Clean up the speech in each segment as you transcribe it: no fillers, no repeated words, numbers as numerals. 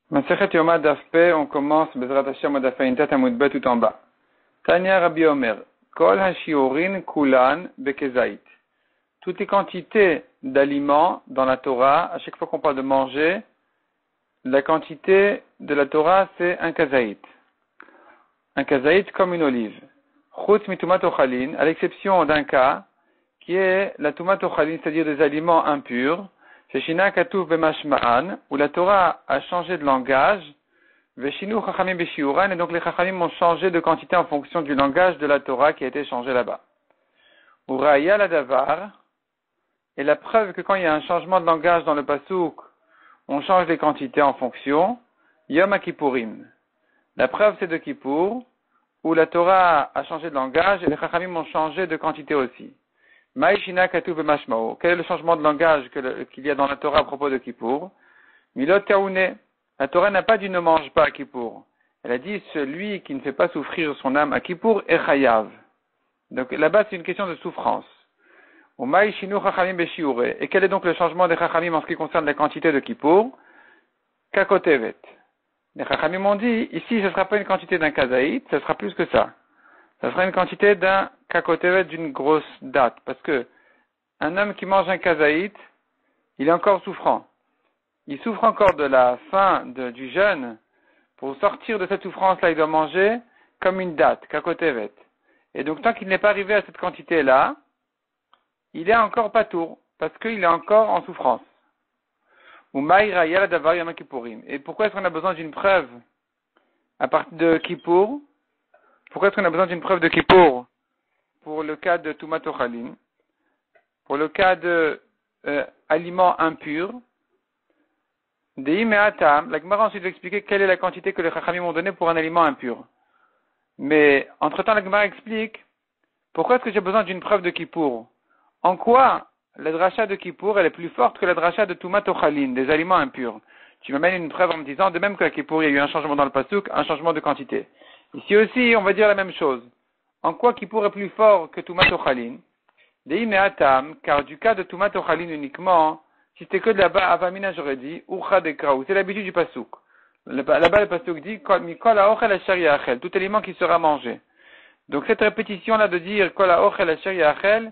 Masechet Yoma Daf Pe, on commence Bezrat Hashem Daf Aintat Amud Bet tout en bas. Tanya Rabbi Omer, Kol Hashiorin Kulan Bekezait. Toutes les quantités d'aliments dans la Torah, à chaque fois qu'on parle de manger, la quantité de la Torah c'est un kazaït. Un kazaït comme une olive. Chutz mitumat ochalin, à l'exception d'un cas, qui est la tumat ochalin, c'est-à-dire des aliments impurs, Sheshina katuv b'mashma'an, où la Torah a changé de langage, Veshinu chachamim beshiuran, et donc les chachamim ont changé de quantité en fonction du langage de la Torah qui a été changé là-bas. Uraya la davar, et la preuve que quand il y a un changement de langage dans le pasouk, on change les quantités en fonction, Yom Kippourim. La preuve c'est de Kippour, où la Torah a changé de langage et les chachamim ont changé de quantité aussi. Maïshina katuv b'mashma'o. Quel est le changement de langage qu'il y a dans la Torah à propos de Kippour? Milot kaoune. La Torah n'a pas dit ne mange pas à Kippour. Elle a dit celui qui ne fait pas souffrir son âme à Kippour est chayav. Donc là-bas c'est une question de souffrance. Maïshinu chachamim beshiure. Et quel est donc le changement des chachamim en ce qui concerne la quantité de Kippour? Kakotevet. Les chachamim ont dit ici ce ne sera pas une quantité d'un kazaït, ce sera plus que ça. Ça sera une quantité d'un kakotevet d'une grosse date. Parce que un homme qui mange un kazaït, il est encore souffrant. Il souffre encore de la faim du jeûne. Pour sortir de cette souffrance-là, il doit manger comme une date, kakotevet. Et donc tant qu'il n'est pas arrivé à cette quantité-là, il est encore patour, parce qu'il est encore en souffrance. Et pourquoi est-ce qu'on a besoin d'une preuve à partir de Kippour? Pourquoi est-ce qu'on a besoin d'une preuve de Kippour pour le cas de Tumat Ochalin? Pour le cas de aliments impurs, la Gemara ensuite va expliquer quelle est la quantité que les Chachamim ont donnée pour un aliment impur. Mais entre-temps, la Gemara explique pourquoi est-ce que j'ai besoin d'une preuve de Kippour? En quoi la dracha de Kippour elle est plus forte que la dracha de Tumat Ochalin, des aliments impurs? Tu m'amènes une preuve en me disant, de même qu'à Kippour il y a eu un changement dans le pasuk, un changement de quantité. Ici aussi, on va dire la même chose. En quoi Kippour est plus fort que Tumat Ochalin? Car du cas de Tumat Ochalin uniquement, si c'était que de là-bas, Avamina j'aurais dit, Ucha Dekraou, c'est l'habitude du pasuk. Là-bas le pasuk dit, Mikol Aochel Asher Yachel, tout aliment qui sera mangé. Donc cette répétition-là de dire Kol Aochel Asher Yachel,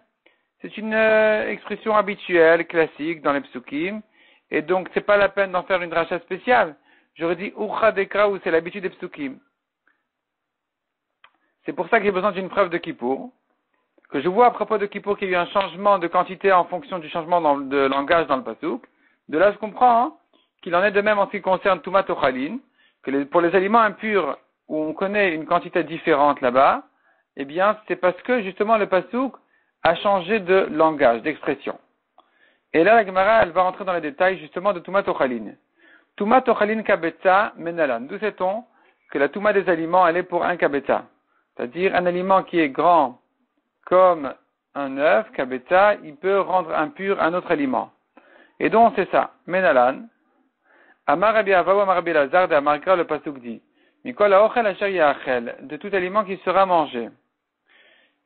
c'est une expression habituelle, classique dans les psukim, et donc c'est pas la peine d'en faire une dracha spéciale. J'aurais dit Ucha Dekraou, c'est l'habitude des psukim. C'est pour ça que j'ai besoin d'une preuve de Kippour, que je vois à propos de Kippour qu'il y a eu un changement de quantité en fonction du changement de langage dans le pasuk. De là, je comprends qu'il en est de même en ce qui concerne Tumat Ochalin, que pour les aliments impurs où on connaît une quantité différente là-bas, eh bien, c'est parce que justement le pasuk a changé de langage, d'expression. Et là, la Gemara, elle va rentrer dans les détails justement de Tumat Ochalin. Tumat Ochalin kabetza menalan. D'où sait-on que la Touma des aliments, elle est pour un kabetza? C'est-à-dire un aliment qui est grand comme un œuf, kabetza, il peut rendre impur un autre aliment. Et donc c'est ça. Menalan. Amar Rabbi Ava ou Amar Rabbi Lazar de Amarkra, le pasuk dit, Mikol haochel asher yachel, de tout aliment qui sera mangé.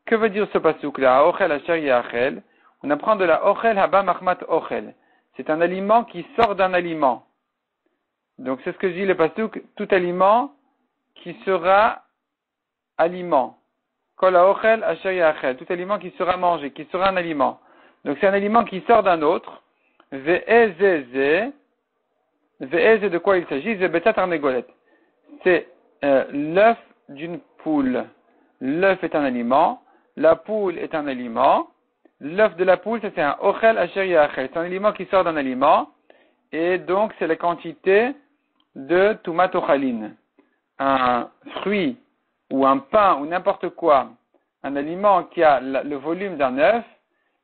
Que veut dire ce pasuk-là? Haochel asher yachel. On apprend de la ochel haba machmat ochel. C'est un aliment qui sort d'un aliment. Donc c'est ce que dit le pasuk, tout aliment qui sera aliment. Kol haochel asher yachel. Tout aliment qui sera mangé, qui sera un aliment. Donc c'est un aliment qui sort d'un autre. Ve'ezeze. Ve'eze de quoi il s'agit? Zebetat arnegolet. C'est l'œuf d'une poule. L'œuf est un aliment. La poule est un aliment. L'œuf de la poule, c'est un ochel asher yachel. C'est un aliment qui sort d'un aliment. Et donc c'est la quantité de Tumat Ochalin. Un fruit ou un pain ou n'importe quoi, un aliment qui a le volume d'un œuf,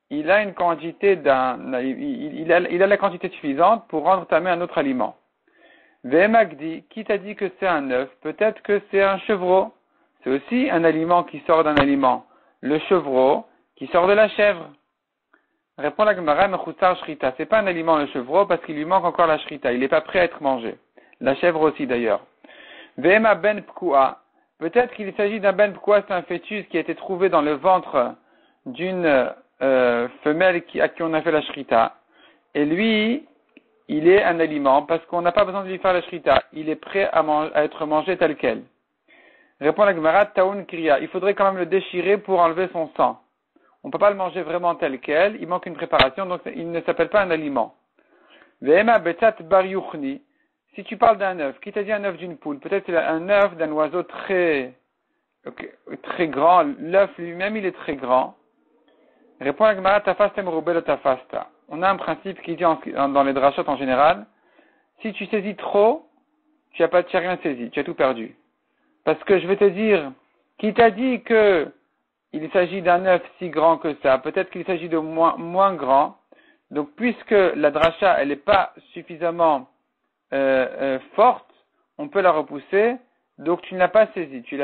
il a une quantité il a la quantité suffisante pour rendre tamé un autre aliment. Ve'emagdi, qui t'a dit que c'est un œuf? Peut-être que c'est un chevreau. C'est aussi un aliment qui sort d'un aliment. Le chevreau qui sort de la chèvre. Répond la Gemara, mechutzar shrita. C'est pas un aliment le chevreau parce qu'il lui manque encore la shrita. Il n'est pas prêt à être mangé. La chèvre aussi d'ailleurs. Ve'ema ben pkua. Peut-être qu'il s'agit d'un ben pkua, c'est un fœtus qui a été trouvé dans le ventre d'une femelle à qui on a fait la shrita. Et lui, il est un aliment parce qu'on n'a pas besoin de lui faire la shrita. Il est prêt à être mangé tel quel. Répond la Gemara, Taoun Kriya. Il faudrait quand même le déchirer pour enlever son sang. On ne peut pas le manger vraiment tel quel. Il manque une préparation, donc il ne s'appelle pas un aliment. Vehema betat bar yuchni. Si tu parles d'un œuf, qui t'a dit un œuf d'une poule? Peut-être c'est un œuf d'un oiseau très grand. L'œuf lui-même, il est très grand. Répond la Gemara, tafasta merubel tafasta. On a un principe qui dit dans les drachot en général, si tu saisis trop, tu n'as rien saisi, tu as tout perdu. Parce que je vais te dire, qui t'a dit que il s'agit d'un œuf si grand que ça? Peut-être qu'il s'agit de moins grand. Donc, puisque la dracha, elle n'est pas suffisamment forte, on peut la repousser. Donc, tu ne l'as pas saisie. Tu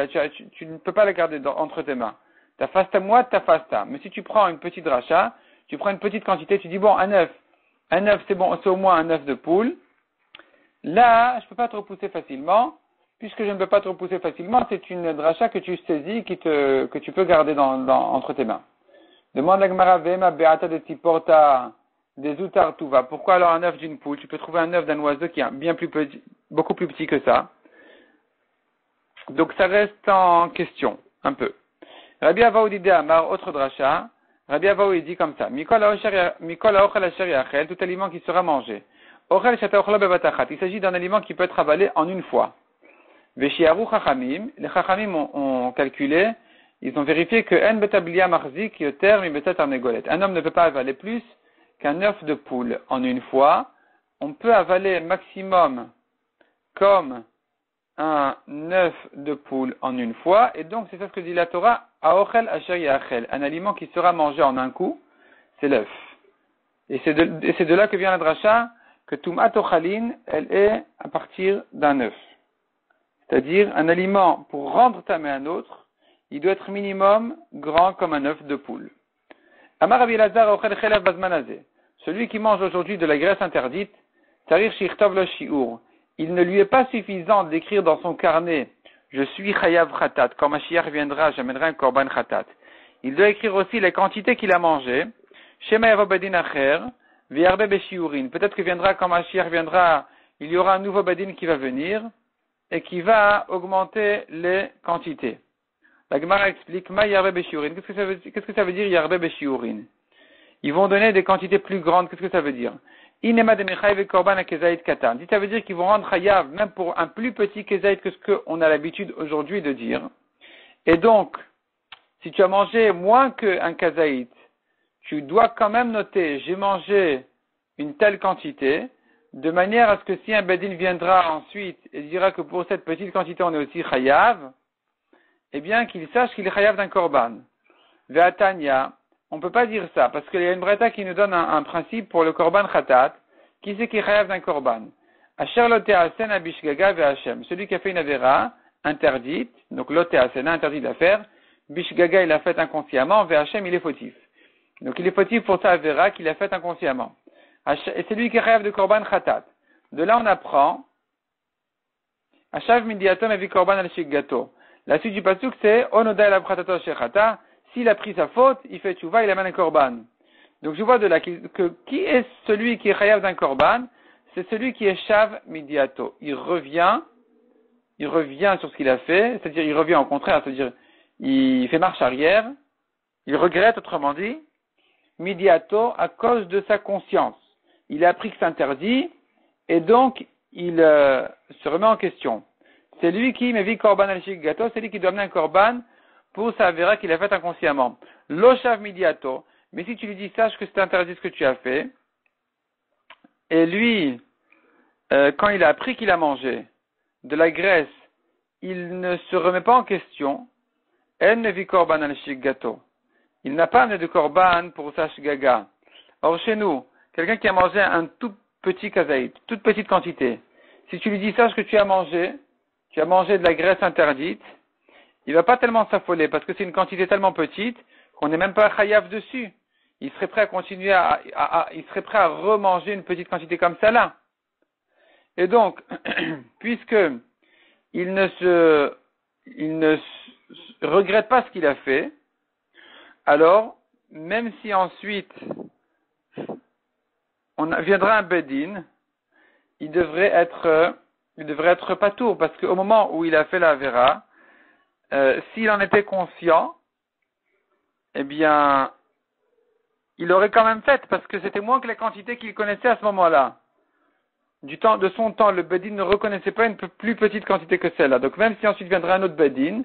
ne peux pas la garder entre tes mains. Ta fasta moi, ta fasta. Mais si tu prends une petite dracha, tu prends une petite quantité, tu dis bon, un œuf, c'est bon, c'est au moins un œuf de poule. Là, je ne peux pas te repousser facilement. Puisque je ne peux pas te repousser facilement, c'est une dracha que tu saisis, que tu peux garder entre tes mains. Demande la Gemara, Vema beata de tiporta des utartuva. Pourquoi alors un œuf d'une poule? Tu peux trouver un œuf d'un oiseau qui est bien plus petit, beaucoup plus petit que ça. Donc ça reste en question, un peu. Rabbi Avaou dit Amar, autre dracha. Rabbi Avaou dit comme ça. Mikol aochel asher yachel, tout aliment qui sera mangé. Ochel shata ochla bevatachat. Il s'agit d'un aliment qui peut être avalé en une fois. Veshiaru chachamim, les chachamim ont calculé, ils ont vérifié que en betablia marzik yoter mi betat arnegolet. Un homme ne peut pas avaler plus qu'un œuf de poule en une fois. On peut avaler maximum comme un œuf de poule en une fois, et donc c'est ça ce que dit la Torah, aochel asher yachel, un aliment qui sera mangé en un coup, c'est l'œuf. Et c'est de là que vient la dracha, que tumat ochalin, elle est à partir d'un œuf. C'est-à-dire, un aliment, pour rendre ta main à un autre, il doit être minimum grand comme un œuf de poule. Amar Rabbi Elazar ochel chelav bazmanazé. Celui qui mange aujourd'hui de la graisse interdite, tarir shirtov lo shiur. Il ne lui est pas suffisant d'écrire dans son carnet, je suis chayav khatat. Quand Mashiach viendra, j'amènerai un korban khatat. Il doit écrire aussi les quantités qu'il a mangées. Shema yavo badin acher, viarbe beshiurin. Peut-être que viendra, quand Mashiach viendra, il y aura un nouveau badin qui va venir, et qui va augmenter les quantités. La Gemara explique, ma yarbe beshiurin. Qu'est-ce que ça veut dire yarbe beshiurin? Ils vont donner des quantités plus grandes. Qu'est-ce que ça veut dire? Inema de mechaïv et korban a kezaït katan. Ça veut dire qu'ils vont rendre chayav, même pour un plus petit kezaït que ce qu'on a l'habitude aujourd'hui de dire. Et donc, si tu as mangé moins qu'un kezaït, tu dois quand même noter, j'ai mangé une telle quantité, de manière à ce que si un bedin viendra ensuite et dira que pour cette petite quantité on est aussi chayav, eh bien qu'il sache qu'il est chayav d'un korban. Ve'atanya, on ne peut pas dire ça, parce qu'il y a une breta qui nous donne un principe pour le korban khatat, qui c'est qui est chayav d'un korban. Asher loteasen abishgaga ve'ashem. Celui qui a fait une avera interdite, donc loteasen interdit d'affaire, bishgaga il a fait inconsciemment, ve'ashem il est fautif. Donc il est fautif pour sa avera qu'il a fait inconsciemment. Et c'est lui qui rêve de korban khatat. De là, on apprend, Ashav midiatom evi korban al shiggato. La suite du pasuk, c'est, onoda el abkhatato shechata. S'il a pris sa faute, il fait tchouva, il amène un korban. Donc, je vois de là que qui est celui qui est chayav d'un korban? C'est celui qui est shav midiato. Il revient sur ce qu'il a fait, c'est-à-dire, il revient au contraire, c'est-à-dire, il fait marche arrière, il regrette, autrement dit, midiato, à cause de sa conscience. Il a appris que c'est interdit, et donc, il se remet en question. C'est lui qui me vit korban al-shik gato, c'est lui qui doit amener un korban pour sa vera qu'il a fait inconsciemment. L'oshav midiato, mais si tu lui dis, sache que c'est interdit ce que tu as fait, et lui, quand il a appris qu'il a mangé de la graisse, il ne se remet pas en question, elle ne vit korban al-shik gato. Il n'a pas amené de korban pour sa shgaga. Or, chez nous, quelqu'un qui a mangé un tout petit kazaït, toute petite quantité, si tu lui dis ça, ce que tu as mangé de la graisse interdite, il va pas tellement s'affoler parce que c'est une quantité tellement petite qu'on n'est même pas chayav dessus. Il serait prêt à continuer il serait prêt à remanger une petite quantité comme ça là. Et donc, puisque il ne regrette pas ce qu'il a fait, alors, même si ensuite viendra un bedin il devrait être patour, parce qu'au moment où il a fait la Avera, s'il en était conscient, eh bien, il aurait quand même fait, parce que c'était moins que la quantité qu'il connaissait à ce moment-là. De son temps, le Bedin ne reconnaissait pas une plus petite quantité que celle-là. Donc même si ensuite viendra un autre Bedin,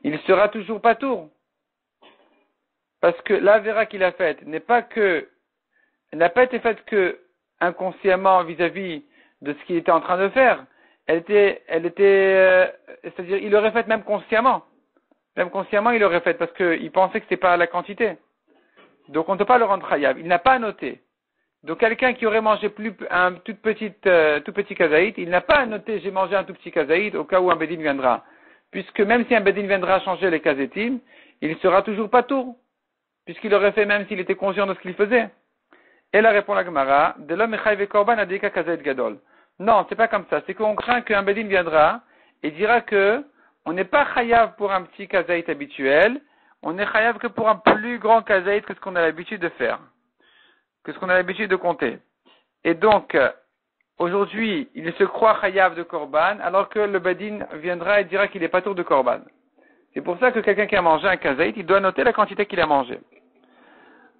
il sera toujours patour. Parce que l'Avera qu'il a faite n'a pas été faite que inconsciemment vis-à-vis de ce qu'il était en train de faire. C'est-à-dire, il l'aurait fait même consciemment. Même consciemment, il l'aurait fait parce qu'il pensait que c'était pas la quantité. Donc, on ne peut pas le rendre chayav. Il n'a pas noté. Donc, quelqu'un qui aurait mangé un tout petit kazaït, il n'a pas noté j'ai mangé un tout petit kazaït au cas où un bedin viendra. Puisque même si un bedin viendra changer les kazétim, il sera toujours pas tour. Puisqu'il aurait fait même s'il était conscient de ce qu'il faisait. Et là répond la Gemara, de l'homme echayve korban adika kazaït gadol. Non, c'est pas comme ça. C'est qu'on craint qu'un bedin viendra et dira que on n'est pas chayav pour un petit kazaït habituel, on est chayav que pour un plus grand kazaït que ce qu'on a l'habitude de faire, que ce qu'on a l'habitude de compter. Et donc, aujourd'hui, il se croit chayav de korban, alors que le bedin viendra et dira qu'il est pas tour de korban. C'est pour ça que quelqu'un qui a mangé un kazaït, il doit noter la quantité qu'il a mangé.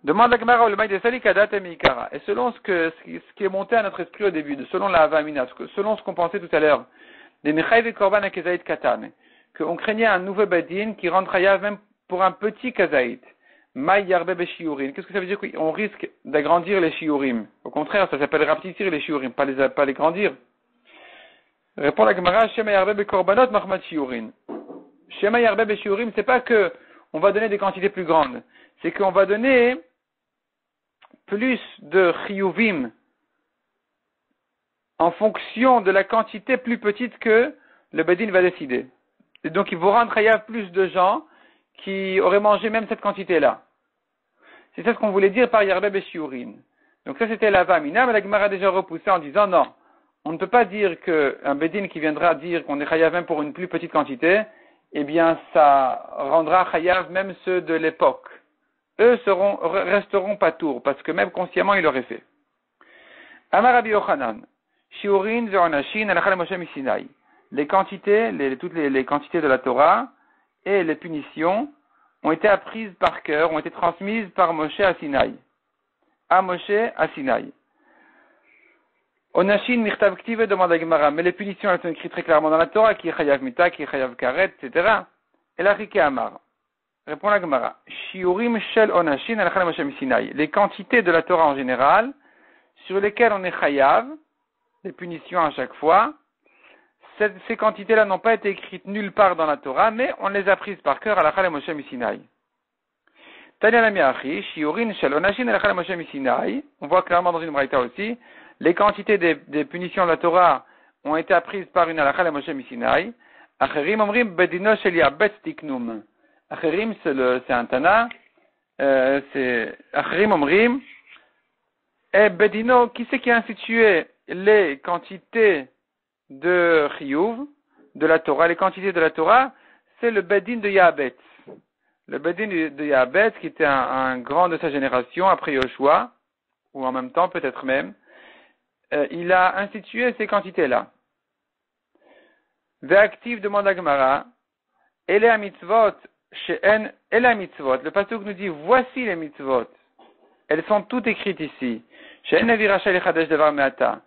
Demande la Gemara le maï de Sali Kadat et Mikara. Et selon ce qui est monté à notre esprit au début, selon la Havamina, selon ce qu'on pensait tout à l'heure, des Mechayv et Korban et Kazaït Katan, qu'on craignait un nouveau Badin qui rend chayav même pour un petit Kazaït. Maï Yarbe Beshiurim. Qu'est-ce que ça veut dire qu'on risque d'agrandir les Shiurim? Au contraire, ça s'appelle rapetisser les Shiurim, pas les grandir. Répond la Gemara, Shema Yarbe Bekorbanot Mahmat Shiurim. Shema Yarbe Beshiurim, c'est pas que on va donner des quantités plus grandes. C'est qu'on va donner plus de chiyuvim en fonction de la quantité plus petite que le bedin va décider. Et donc, il vous rendre chayav plus de gens qui auraient mangé même cette quantité-là. C'est ça ce qu'on voulait dire par Yarbe Beshiurin. Donc ça, c'était la Vamina, mais la Gemara a déjà repoussé en disant non. On ne peut pas dire qu'un bedin qui viendra dire qu'on est chayav même pour une plus petite quantité, eh bien, ça rendra chayav même ceux de l'époque. Eux resteront pas tours, parce que même consciemment, ils l'auraient fait. Amar Rabbi Yochanan, Shiurin ve'onashin alachal Moshe Sinai. Les quantités, toutes les quantités de la Torah et les punitions ont été apprises par cœur, ont été transmises par Moshe à Sinaï. À Moshe à Sinaï. Onashin mirtav ktive demande à Gemara, mais les punitions elles sont écrites très clairement dans la Torah, qui est chayav mita, qui est chayav karet, etc. Et la Rike Amar. Répond la Gemara. Shiurim shel onashin alachal Moshe Sinai. Les quantités de la Torah en général, sur lesquelles on est chayav, les punitions à chaque fois, ces quantités-là n'ont pas été écrites nulle part dans la Torah, mais on les a prises par cœur à la Moshe Sinai. Tanya Namiachi, Shiurin shel onashin alachal Moshe Sinai. On voit clairement dans une braïta aussi, les quantités des punitions de la Torah ont été apprises par une halakha Moshe Sinai. Acherim omrim bedino shel yabet tiknum. Acherim, c'est un Tana, c'est Acherim Omrim, et Bedino, qui c'est qui a institué les quantités de Chiyuv, de la Torah, les quantités de la Torah, c'est le Bedin de Yabet. Le Bedin de Yabet, qui était un grand de sa génération, après Yoshua, ou en même temps, peut-être même, il a institué ces quantités-là. Ve'aktiv demande à Gemara, Ele a mitzvot, She'en Ele a mitzvot. Le pasuk nous dit, voici les mitzvot. Elles sont toutes écrites ici. She'en aviracha lechadesh devar me'ata.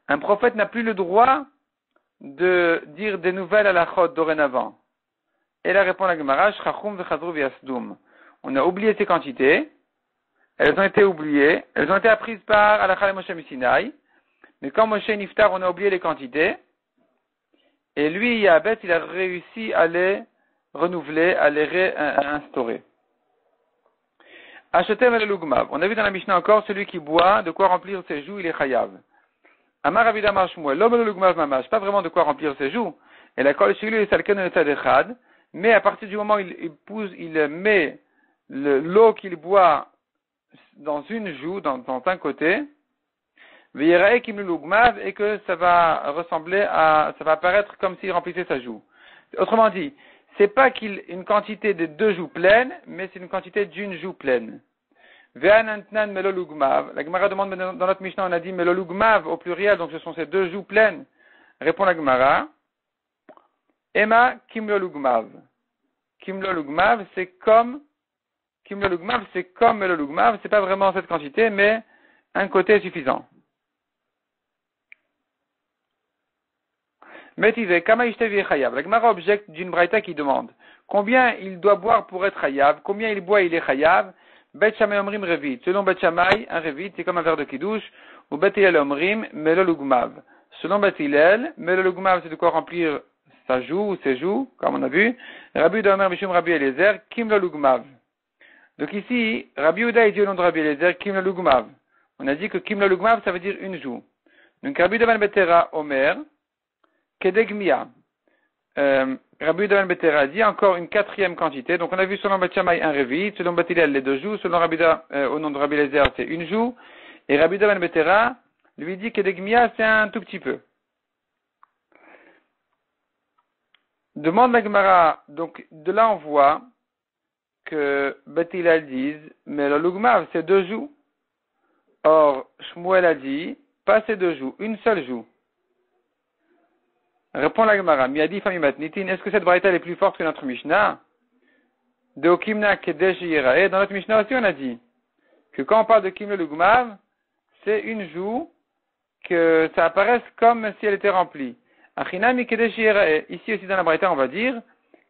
Un prophète n'a plus le droit de dire des nouvelles à la chod dorénavant. Et là répond la Gemara, Shchachum v'chazru v'yasdum. On a oublié ces quantités. Elles ont été oubliées. Elles ont été apprises par Halakha Moshe Sinai. Mais quand Moshe Niftar, on a oublié les quantités. Et lui, Yabet, il a réussi à les renouveler, à les réinstaurer. Achetem el lugmav. On a vu dans la Mishnah encore, celui qui boit, de quoi remplir ses joues, il est chayav. Amar Avida Marshmuel, l'homme le lugmav mamash, pas vraiment de quoi remplir ses joues. Et la kol shiglu est salken le tzadechad, mais à partir du moment où il met l'eau qu'il boit dans une joue, dans un côté, V'yirae kim lugmav, et que ça va apparaître comme s'il remplissait sa joue. Autrement dit, c'est pas une quantité de 2 joues pleines, mais c'est une quantité d'une joue pleine. Ve'anantnan melolugmav. La Gemara demande dans notre Mishnah, on a dit melolugmav au pluriel, donc ce sont ces deux joues pleines. Répond la Gemara. Emma kimlolugmav. Kimlolugmav, c'est comme melolugmav, c'est pas vraiment cette quantité, mais un côté est suffisant. Métivé, kama ishtevi chayav. La Gemara objecte d'une braïta qui demande combien il doit boire pour être chayav, combien il boit, il est chayav. Bet Shammai omrim revit. Selon Bet Shammai, un revit, c'est comme un verre de kiddush, ou Bet Hillel omrim melolugmav. Selon Bet Hillel, melolugmav, c'est de quoi remplir sa joue ou ses joues, comme on a vu. Rabbi Yehuda Omer Mishum Rabbi Eliezer, kimlolugmav. Donc ici, Rabbi Yehuda dit au nom de Rabbi Eliezer, kimlolugmav. On a dit que kimlolugmav, ça veut dire une joue. Donc Rabbi Yehuda ben Betera Omer, kedegmia. Rabbi Yehuda ben Betera dit encore une quatrième quantité. Donc on a vu selon Bet Shammai un revit, selon Bet Hillel les deux joues, selon Rabbi Yehuda, au nom de Rabbi Eliezer, c'est une joue. Et Rabbi Yehuda ben Betera lui dit kedegmia, c'est un tout petit peu. Demande la Gemara, donc de là on voit que Bet Hillel dise, mais le lugmav c'est deux joues. Or, Shmuel a dit, pas ces deux joues, une seule joue. Répond la Gemara, Miadi Famimatnitin, est-ce que cette braïta est plus forte que notre Mishnah? De Okimna Kedesh Yirae, dans notre Mishnah aussi on a dit que quand on parle de Kim le lugmav, c'est une joue que ça apparaisse comme si elle était remplie. Achinami Kedesh Yirae, ici aussi dans la braïta on va dire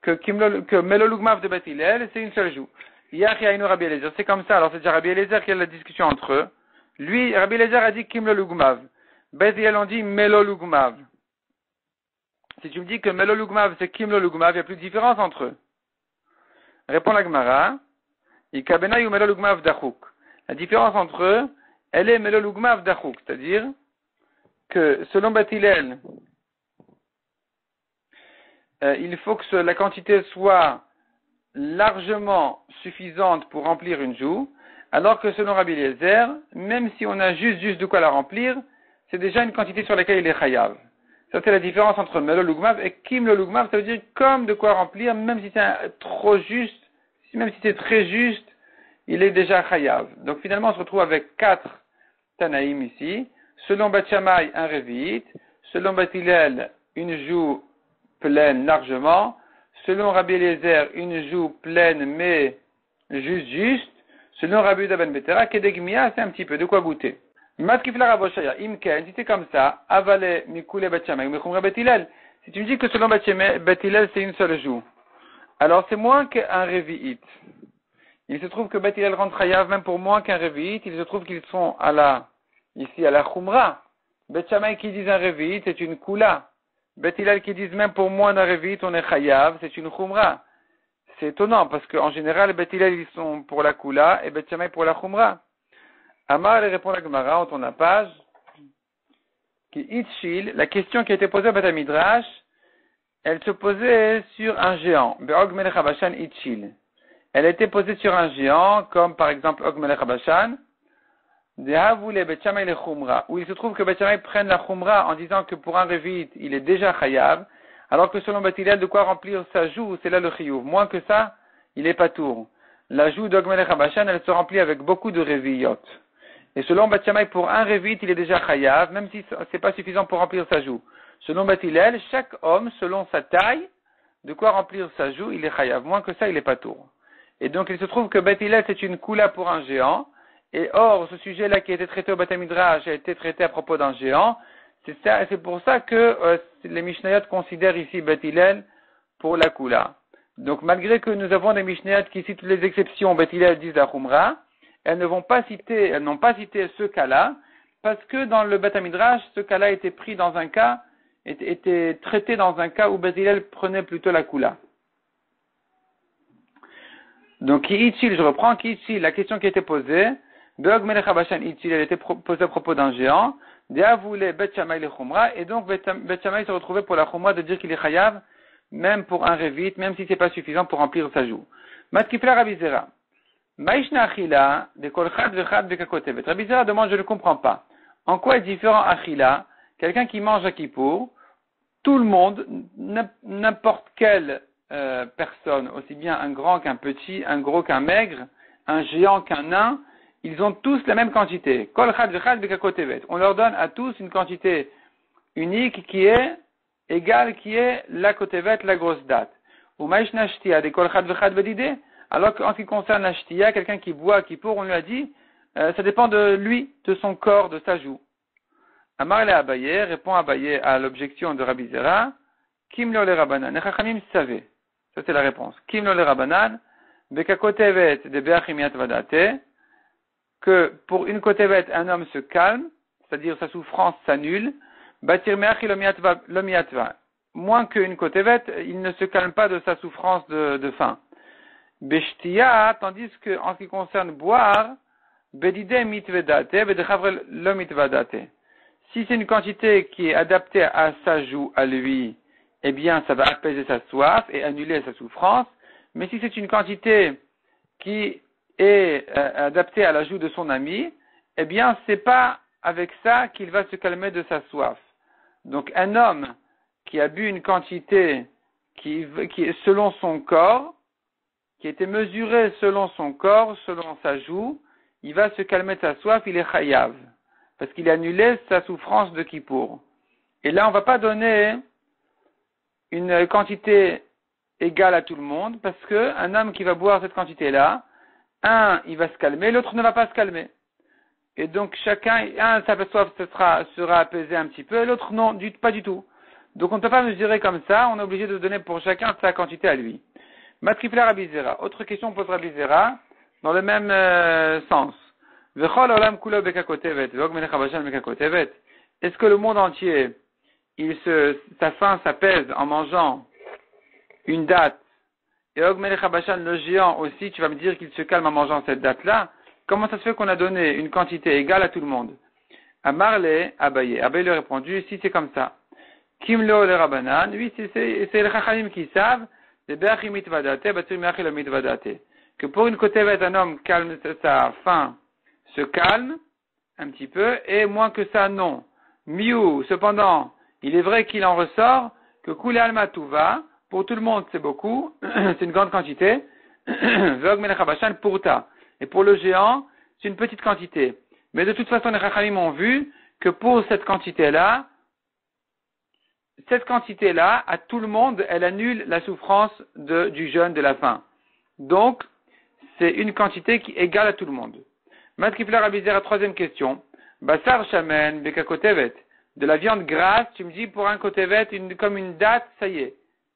que Melolugmav de Bet Hillel, c'est une seule joue. Yachi Ainu Rabbi Eliezer, c'est comme ça, alors c'est déjà Rabbi Eliezer qui a la discussion entre eux. Lui, Rabbi Eliezer a dit Kimlolugmav. Bet Hillel on dit Melolugmav. Si tu me dis que Melolugmav c'est Kimlolugmav, il n'y a plus de différence entre eux. Répond la Gemara, Ikabena ou Melolugmav Dachouk. La différence entre eux, elle est Melolugmav Dachouk, c'est-à-dire que selon Bet Hillel, il faut que la quantité soit largement suffisante pour remplir une joue, alors que selon Rabbi Eliezer, même si on a juste de quoi la remplir, c'est déjà une quantité sur laquelle il est chayav. Ça c'est la différence entre melolugmav et kimlolugmav, ça veut dire comme de quoi remplir, même si c'est trop juste, même si c'est très juste, il est déjà chayav. Donc finalement on se retrouve avec 4 Tanaïm ici, selon Bet Shammai un revit, selon Bet Hillel une joue pleine largement, selon Rabbi Eliezer une joue pleine mais juste, selon Rabbi Yehuda ben Betera kedegmia, c'est un petit peu de quoi goûter. Matkifla Raboshaya imken, si c'est comme ça, avale mikule Bet Shammai mechumra Bet Hillel. Si tu me dis que selon Bet Hillel c'est une seule joue, alors c'est moins qu'un revi'it. Il se trouve que Bet Hillel rentre chayav même pour moins qu'un revi'it, il se trouve qu'ils sont ici à la chumra. Bet Shammai qui disent un revi'it, c'est une kula. Bet Hillel qui disent même pour moins d'un revit, on est chayav, c'est une chumra. C'est étonnant parce qu'en général, Bet Hillel ils sont pour la kula et Bet Shammai pour la chumra. Amar répond à la Gemara, on tourne la page, qui itchil, la question qui a été posée à Bet Midrash, elle se posait sur un géant. Be'og melech habashan itchil. Elle a été posée sur un géant, comme par exemple Og melech habashan, Dehavule Bet Shammai le chumra, où il se trouve que Bet Shammai prenne la chumra en disant que pour un revit, il est déjà chayav, alors que selon Bet Hillel, de quoi remplir sa joue, c'est là le chiyuv. Moins que ça, il est patour. La joue d'Og melech habashan, elle se remplit avec beaucoup de reviyot. Et selon Bet Shammai, pour un revit, il est déjà chayav, même si c'est pas suffisant pour remplir sa joue. Selon Bet Hillel, chaque homme, selon sa taille, de quoi remplir sa joue, il est chayav. Moins que ça, il est patour. Et donc, il se trouve que Bet Hillel, c'est une kula pour un géant. Et or, ce sujet-là qui a été traité au Beth Midrash a été traité à propos d'un géant. C'est pour ça que les Mishnayot considèrent ici Bet Hillel pour la kula. Donc, malgré que nous avons des Mishnayot qui citent les exceptions, Bet Hillel disent la chumra, elles n'ont pas cité ce cas-là, parce que dans le Beth Midrash, ce cas-là était pris dans un cas, était traité dans un cas où Bet Hillel prenait plutôt la kula. Donc, Ki'ichil, je reprends, Ki'ichil, la question qui a été posée, Be'og melech habashan Ichil, elle était posée à propos d'un géant, De'avule Bet Shammai le chumra, et donc Bet Shammai se retrouvait pour la chumra de dire qu'il est chayav, même pour un revit, même si c'est pas suffisant pour remplir sa joue. Matkifla Rabbi Zera. Maishna achila, de kol chad vechad vekakotevet. Rabbi Zera demande, je ne comprends pas. En quoi est différent achila, quelqu'un qui mange à Kippour, tout le monde, n'importe quelle personne, aussi bien un grand qu'un petit, un gros qu'un maigre, un géant qu'un nain, ils ont tous la même quantité. Kol chad vechad bekakotevet. On leur donne à tous une quantité unique qui est égale, qui est la kotevet, la grosse date. Ou maïshna shtia de kol chad vechad bedide. Alors qu'en ce qui concerne la shtia, quelqu'un qui boit, qui pour, on lui a dit, ça dépend de lui, de son corps, de sa joue. Amar le Abaye, répond Abaye à l'objection de Rabbi Zera, Kim lo le Rabbanan. Les Chachamim savaient. Ça c'est la réponse. Kim lo le Rabbanan, bekakotevet de beachimiat vadate, que pour une kotevet, un homme se calme, c'est-à-dire sa souffrance s'annule, batir meach lomiatva. Moins qu'une kotevet, il ne se calme pas de sa souffrance de faim. Beshtia, tandis que, en ce qui concerne boire, bedide mitvedate, bedechavre lomitvadate. Si c'est une quantité qui est adaptée à sa joue, à lui, eh bien, ça va apaiser sa soif et annuler sa souffrance. Mais si c'est une quantité qui est adaptée à la joue de son ami, eh bien, c'est pas avec ça qu'il va se calmer de sa soif. Donc, un homme qui a bu une quantité qui est selon son corps, qui a été mesurée selon son corps, selon sa joue, il va se calmer de sa soif, il est chayav. Parce qu'il a annulé sa souffrance de Kippour. Et là, on ne va pas donner une quantité égale à tout le monde, parce qu'un homme qui va boire cette quantité-là, un, il va se calmer, l'autre ne va pas se calmer. Et donc, chacun, un, sa soif sera apaisé un petit peu, l'autre non, pas du tout. Donc, on ne peut pas mesurer comme ça, on est obligé de donner pour chacun sa quantité à lui. Matripla Rabbi Zera. Autre question pose Rabbi Zera, dans le même sens. Est-ce que le monde entier, sa faim s'apaise en mangeant une date, et Og Melech HaBashan, le géant aussi, tu vas me dire qu'il se calme en mangeant cette date-là? Comment ça se fait qu'on a donné une quantité égale à tout le monde? Amarle Abaye. Abaye lui a répondu, si c'est comme ça. Kimlo le Rabanan, oui, c'est les Chachamim qui savent, que pour une kotevet, un homme calme sa faim, se calme un petit peu, et moins que ça, non. Miou, cependant, il est vrai qu'il en ressort que Kule Alma Tuva, pour tout le monde c'est beaucoup, c'est une grande quantité, Vog Melech HaBashan Purta. Et pour le géant, c'est une petite quantité. Mais de toute façon, les Chachamim ont vu que pour cette quantité-là, à tout le monde, elle annule la souffrance du jeûne, de la faim. Donc, c'est une quantité qui est égale à tout le monde. Matkifla Rabbi Zera, troisième question. Basar shamen bekakotevet. De la viande grasse, tu me dis pour un kotevet, comme une date, ça y est.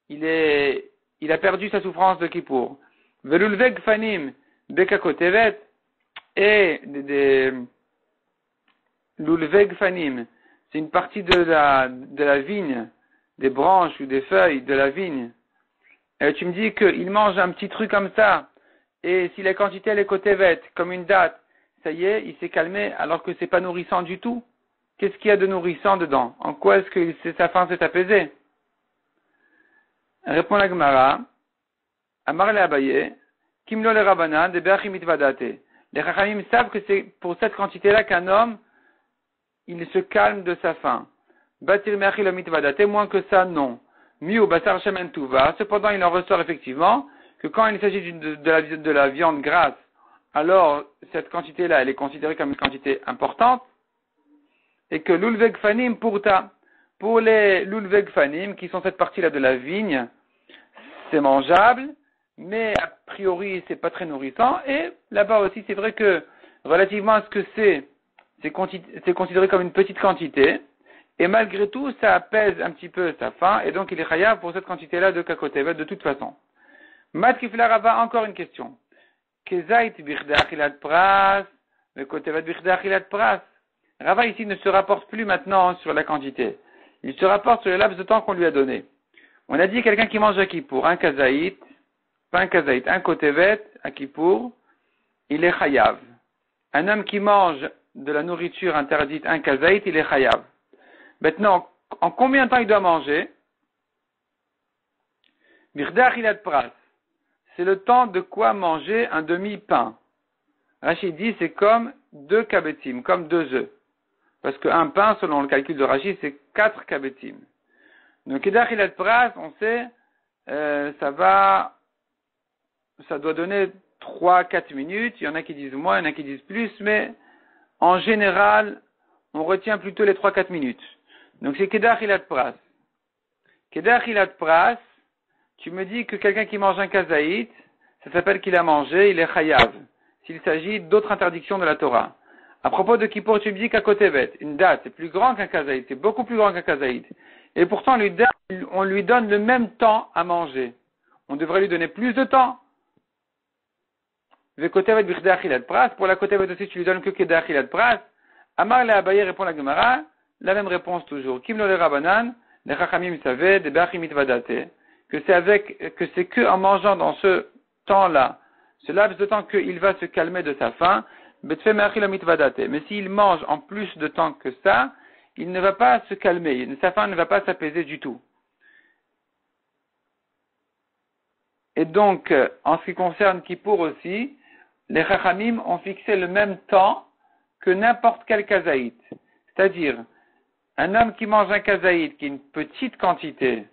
Il a perdu sa souffrance de Kippour. Velulveg fanim bekakotevet. Et l'ulveg fanim, c'est une partie de la vigne, des branches ou des feuilles de la vigne. Et tu me dis qu'il mange un petit truc comme ça. Et si la quantité elle est kotevet, comme une date, ça y est, il s'est calmé alors que c'est pas nourrissant du tout. Qu'est-ce qu'il y a de nourrissant dedans? En quoi est-ce que sa faim s'est apaisée? Répond la Gemara. Amar le Abaye, Kimlo le Rabbanan, de Beachim Mitvadate. Les Chachamim savent que c'est pour cette quantité-là qu'un homme, il se calme de sa faim. Batir Meachil Mitvadate, moins que ça, non. Miu Basar Shemen Tuva. Cependant, il en ressort effectivement que quand il s'agit de la viande grasse, alors cette quantité-là, elle est considérée comme une quantité importante, et que l'ulveg fanim purta, pour les l'ulveg fanim, qui sont cette partie-là de la vigne, c'est mangeable, mais a priori c'est pas très nourrissant, et là-bas aussi c'est vrai que relativement à ce que c'est considéré comme une petite quantité, et malgré tout ça apaise un petit peu sa faim, et donc il est chayav pour cette quantité-là de kakotevet de toute façon. Mat Kifla Rava, encore une question. Kezait bichda achilat pras, le kotevet bichda achilat pras. Rava ici ne se rapporte plus maintenant sur la quantité. Il se rapporte sur le laps de temps qu'on lui a donné. On a dit quelqu'un qui mange à Kippour, un kazaït, un kotevet à Kippour, il est chayav. Un homme qui mange de la nourriture interdite, un kazaït, il est chayav. Maintenant, en combien de temps il doit manger? Bichda achilat pras. C'est le temps de quoi manger un demi-pain. Rachid dit c'est comme 2 kabetim, comme 2 œufs. Parce qu'un pain, selon le calcul de Rachid, c'est 4 kabetim. Donc, Kedachilat Pras, on sait, ça doit donner 3-4 minutes. Il y en a qui disent moins, il y en a qui disent plus, mais en général, on retient plutôt les 3-4 minutes. Donc c'est Kedar Hilat Pras. Kedar Hilat Pras, tu me dis que quelqu'un qui mange un kazaït, ça s'appelle qu'il a mangé, il est chayav. S'il s'agit d'autres interdictions de la Torah. À propos de Kippour, tu me dis qu'à Kotevet, une date, c'est plus grand qu'un kazaït, c'est beaucoup plus grand qu'un kazaït. Et pourtant, on lui donne le même temps à manger. On devrait lui donner plus de temps. Pour la Kotevet aussi, tu lui donnes que Kedar Hilat Pras. Amar le Abaye répond la Gemara, la même réponse toujours. Kim lo le Rabanan, les Chachamim savaient, des Bachim mitvadate. Que c'est que en mangeant dans ce temps-là, ce laps de temps qu'il va se calmer de sa faim, mais s'il mange en plus de temps que ça, il ne va pas se calmer, sa faim ne va pas s'apaiser du tout. Et donc, en ce qui concerne Kippour aussi, les Chachamim ont fixé le même temps que n'importe quel kazaït. C'est-à-dire, un homme qui mange un kazaït qui est une petite quantité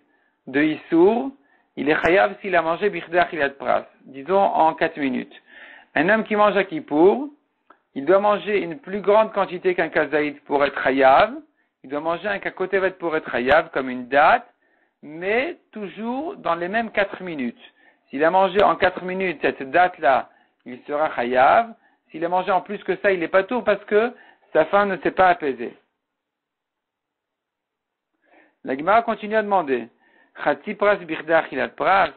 de Issour, il est chayav s'il a mangé Bichdar Hilat Pras, disons en 4 minutes. Un homme qui mange à Kippour, il doit manger une plus grande quantité qu'un kazaït pour être chayav, il doit manger un kakotevet pour être chayav, comme une date, mais toujours dans les mêmes 4 minutes. S'il a mangé en 4 minutes cette date-là, il sera chayav. S'il a mangé en plus que ça, il n'est pas tout parce que sa faim ne s'est pas apaisée. La Gemara continue à demander, Chati pras bichdar hilat pras,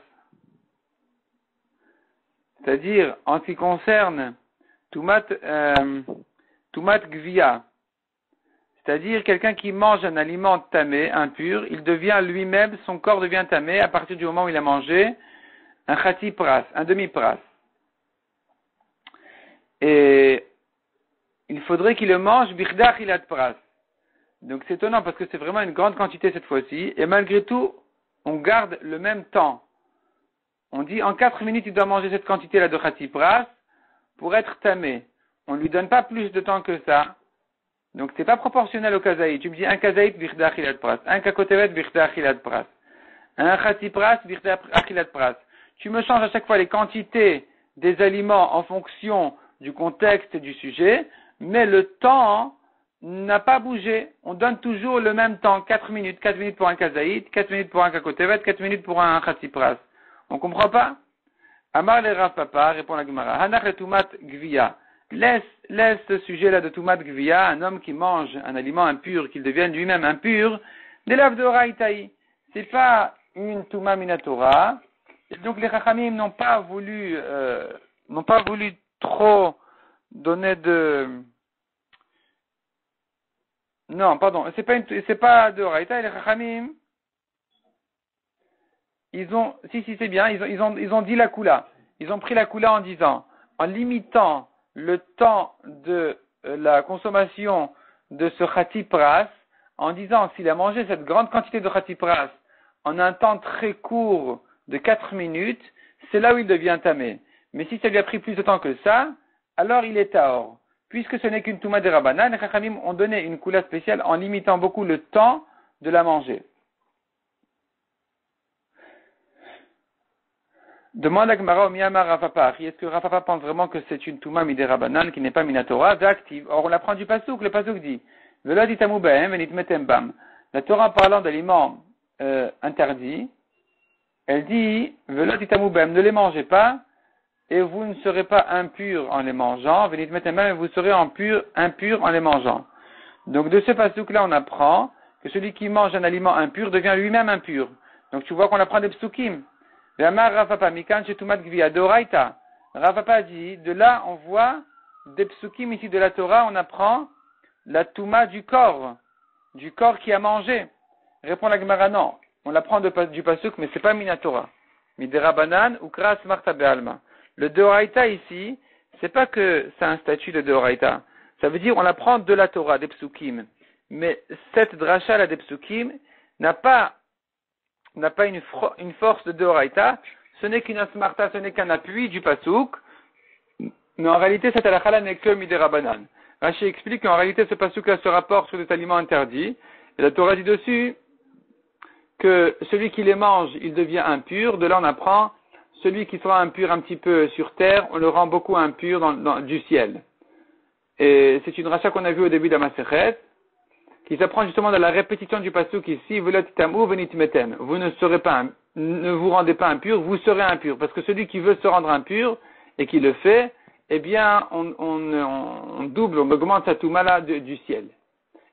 c'est-à-dire en ce qui concerne Tumat Gvia, c'est-à-dire quelqu'un qui mange un aliment tamé, impur, il devient lui-même, son corps devient tamé à partir du moment où il a mangé un chati pras, un demi-pras. Et il faudrait qu'il le mange bichdar hilat pras. Donc c'est étonnant parce que c'est vraiment une grande quantité cette fois-ci, et malgré tout, on garde le même temps. On dit en 4 minutes il doit manger cette quantité-là de chati pras pour être tamé. On ne lui donne pas plus de temps que ça. Donc c'est pas proportionnel au kazaït. Tu me dis un kazaït bichdar hilat pras, un kakotevet bichdar hilat pras, un chati pras bichdar hilat pras. Tu me changes à chaque fois les quantités des aliments en fonction du contexte et du sujet, mais le temps n'a pas bougé. On donne toujours le même temps, 4 minutes. 4 minutes pour un kazaït, 4 minutes pour un kakotevet, 4 minutes pour un chatzipras. On comprend pas? Amar le Rav Papa, répond la Gemara. Hanach le tumat gvia. Laisse ce sujet-là de tumat gvia, un homme qui mange un aliment impur, qu'il devienne lui-même impur, des laves de Horaïtaï. C'est pas une tuma minatora. Donc les Chachamim n'ont pas voulu trop donner de... Non, pardon, c'est pas de Horaïta, les Chachamim, c'est bien, ils ont dit la Kula. Ils ont pris la Kula en disant, en limitant le temps de la consommation de ce Khatipras, en disant s'il a mangé cette grande quantité de Khatipras en un temps très court de 4 minutes, c'est là où il devient tamé. Mais si ça lui a pris plus de temps que ça, alors il est tahor. Puisque ce n'est qu'une touma de Rabbanan, les Chachamim ont donné une Kula spéciale en limitant beaucoup le temps de la manger. Demande à Gemara au Miyama Rafapa. Est-ce que Rafapa pense vraiment que c'est une Touma Midé Rabbanan qui n'est pas Minatora, active? Or, on l'apprend du Pasuk. Le Pasuk dit, Velo ditamu behem venit metem bam. La Torah parlant d'aliments interdits, elle dit, Velo ditamu behem, ne les mangez pas, et vous ne serez pas impurs en les mangeant. Venit metem bam, et vous serez impurs en les mangeant. Donc, de ce Pasuk-là, on apprend que celui qui mange un aliment impur devient lui-même impur. Donc, tu vois qu'on apprend des Psukim. Rafapa dit, de là on voit des psukim ici de la Torah, on apprend la touma du corps qui a mangé. Répond la Gemara, non, on l'apprend du pasuk, mais c'est pas minatora. Miderabanan ou kras marta be'alma. Le deoraita ici, c'est pas que c'est un statut de deoraita. Ça veut dire on l'apprend de la Torah, des psukim. Mais cette dracha là des psukim n'a pas une force de Deoraita, ce n'est qu'une asmarta, ce n'est qu'un appui du Pasuk, mais en réalité cette halakha n'est que midérabanan. Rashi explique qu'en réalité ce Pasuk-là se rapporte sur des aliments interdits, et la Torah dit dessus que celui qui les mange, il devient impur, de là on apprend celui qui sera impur un petit peu sur terre, on le rend beaucoup impur du ciel. Et c'est une rachat qu'on a vue au début de la Masechet, qui s'apprend justement de la répétition du pasuk ici, vous ne vous rendez pas impur, vous serez impur. Parce que celui qui veut se rendre impur et qui le fait, eh bien, on double, on augmente sa touma du ciel.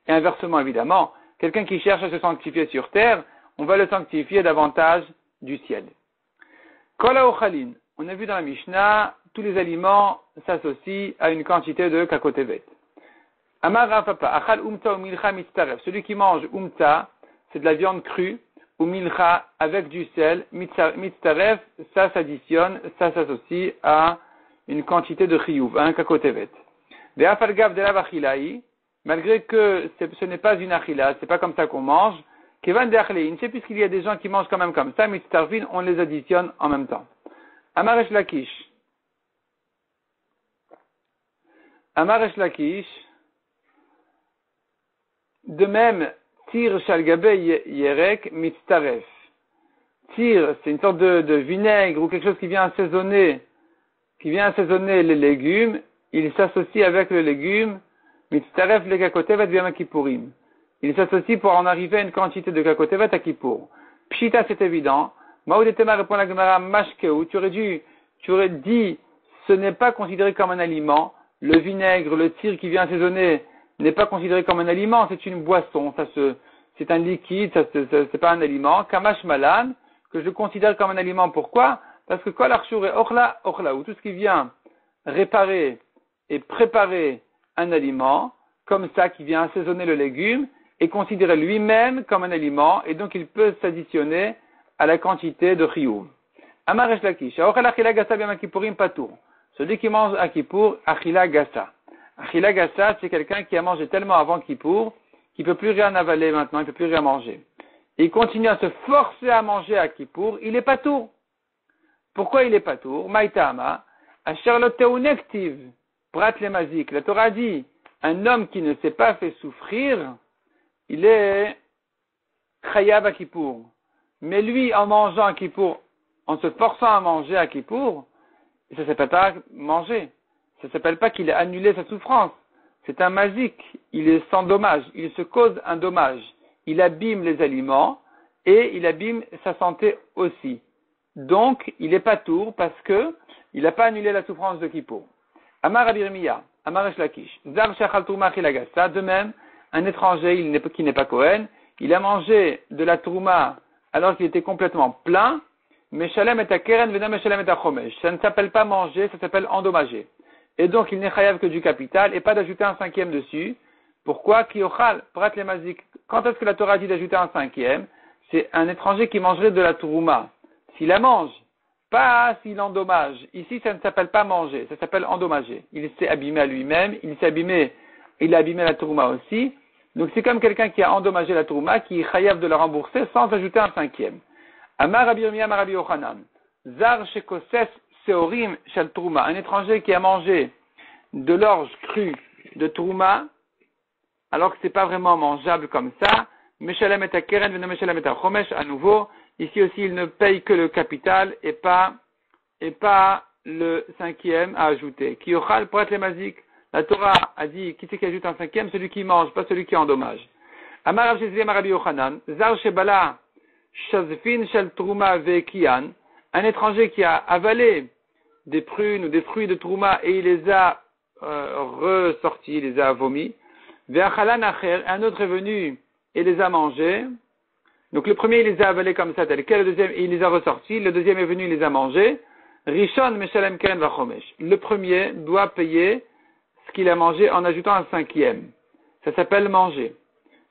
Et inversement, évidemment, quelqu'un qui cherche à se sanctifier sur terre, on va le sanctifier davantage du ciel. Kola ochalin, on a vu dans la Mishnah, tous les aliments s'associent à une quantité de kakotevet. Amar Rafapa, achal umta ou milcha mitzaref. Celui qui mange umta, c'est de la viande crue, ou milcha avec du sel, mitzaref, ça s'additionne, ça s'associe à une quantité de chiyuv, à un kakotevet. Ve'afal gav de la vachilaï, malgré que ce n'est pas une achila, c'est pas comme ça qu'on mange, kevan de achlein, c'est puisqu'il y a des gens qui mangent quand même comme ça, mitzarvin, on les additionne en même temps. Amar Resh Lakish. Amar Resh Lakish, de même, tir shalgabe yerek mitzaref. Tir, c'est une sorte de vinaigre ou quelque chose qui vient assaisonner les légumes, il s'associe avec le légume, mitzaref le kakotevet v'yom kippourim. Il s'associe pour en arriver à une quantité de kakotevet à Kippour. Pshita, c'est évident. Maoudetema répond à la Gemara, mashkeu, tu aurais dit, ce n'est pas considéré comme un aliment. Le vinaigre, le tir qui vient assaisonner n'est pas considéré comme un aliment, c'est une boisson, c'est un liquide, c'est pas un aliment. Kamash malan, que je considère comme un aliment, pourquoi? Parce que kol arshur et ochla, ou tout ce qui vient réparer et préparer un aliment, comme ça, qui vient assaisonner le légume, est considéré lui-même comme un aliment, et donc il peut s'additionner à la quantité de chiyuv. Amar Resh Lakish, ochel achila gasa b'yom kippourim patour. Celui qui mange à Kippour, achila gasa. Achila gasa, c'est quelqu'un qui a mangé tellement avant Kippour, qu'il ne peut plus rien avaler maintenant, il ne peut plus rien manger. Et il continue à se forcer à manger à Kippour, il est patour. Pourquoi il est patour? Maïtama, asher lo teunektiv, prat le mazik. La Torah dit, un homme qui ne s'est pas fait souffrir, il est chayav à Kippour. Mais lui, en mangeant à Kippour, en se forçant à manger à Kippour, ça ne s'appelle pas manger. Ça ne s'appelle pas qu'il a annulé sa souffrance. C'est un mazik. Il est sans dommage. Il se cause un dommage. Il abîme les aliments et il abîme sa santé aussi. Donc, il est patour parce que il n'a pas annulé la souffrance de Kippour. Amar Abirmiya, Amar Resh Lakish, Zar Shachal Trouma Chilagasa. De même, un étranger qui n'est pas Kohen, il a mangé de la Trouma alors qu'il était complètement plein. Meshalem et Keren vena Meshalem et Chomesh. Ça ne s'appelle pas manger, ça s'appelle endommager. Et donc, il n'est chayav que du capital et pas d'ajouter un cinquième dessus. Pourquoi? Kiochal, prat le mazik. Quand est-ce que la Torah dit d'ajouter un cinquième? C'est un étranger qui mangerait de la trouma. S'il la mange, pas s'il endommage. Ici, ça ne s'appelle pas manger, ça s'appelle endommager. Il s'est abîmé à lui-même, il a abîmé la trouma aussi. Donc, c'est comme quelqu'un qui a endommagé la trouma, qui est chayav de la rembourser sans ajouter un cinquième. Amar Rabbi Yirmiyah Amar Rabbi Yochanan. Zar shekoses seorim shel trouma. Un étranger qui a mangé de l'orge crue de trouma, alors que c'est pas vraiment mangeable comme ça. Meshalem et akeren vena meshalem et chomesh. À nouveau, ici aussi, il ne paye que le capital et pas le cinquième à ajouter. Ki yochal prat le mazik. La Torah a dit, qui c'est qui ajoute un cinquième? Celui qui mange, pas celui qui endommage. Amar Rav Shizvi Amar Rabbi Yochanan. Zar shebala Shazfin shel Trouma vekian, un étranger qui a avalé des prunes ou des fruits de Trouma et il les a ressortis, il les a vomis. Ve'achalan acher, un autre est venu et les a mangés. Donc le premier il les a avalés comme ça, tel quel, le deuxième il les a ressortis, le deuxième est venu, il les a mangés. Rishon meshalem keren vachomesh. Le premier doit payer ce qu'il a mangé en ajoutant un cinquième. Ça s'appelle manger.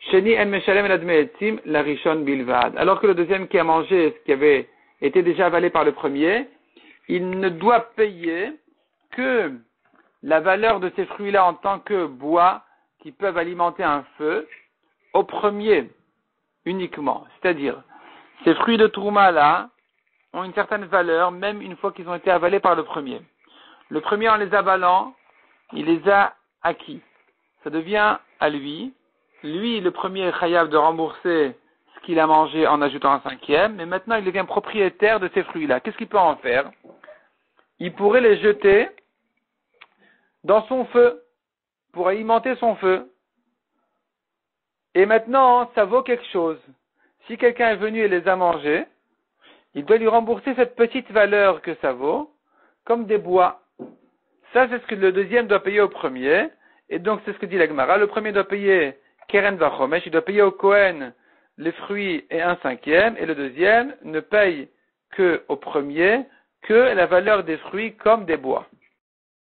Sheni en meshalem el adme etzim la rishon bilvad. Alors que le deuxième qui a mangé ce qui avait été déjà avalé par le premier, il ne doit payer que la valeur de ces fruits-là en tant que bois qui peuvent alimenter un feu au premier uniquement. C'est-à-dire, ces fruits de Trouma-là ont une certaine valeur même une fois qu'ils ont été avalés par le premier. Le premier en les avalant, il les a acquis. Ça devient à lui. Lui, le premier est chayav de rembourser ce ce qu'il a mangé en ajoutant un cinquième, mais maintenant il devient propriétaire de ces fruits-là. Qu'est-ce qu'il peut en faire? Il pourrait les jeter dans son feu, pour alimenter son feu. Et maintenant, ça vaut quelque chose. Si quelqu'un est venu et les a mangés, il doit lui rembourser cette petite valeur que ça vaut, comme des bois. Ça, c'est ce que le deuxième doit payer au premier. Et donc, c'est ce que dit la Gemara. Le premier doit payer Keren Vachomesh, il doit payer au Kohen les fruits et un cinquième. Et le deuxième ne paye que au premier que la valeur des fruits comme des bois.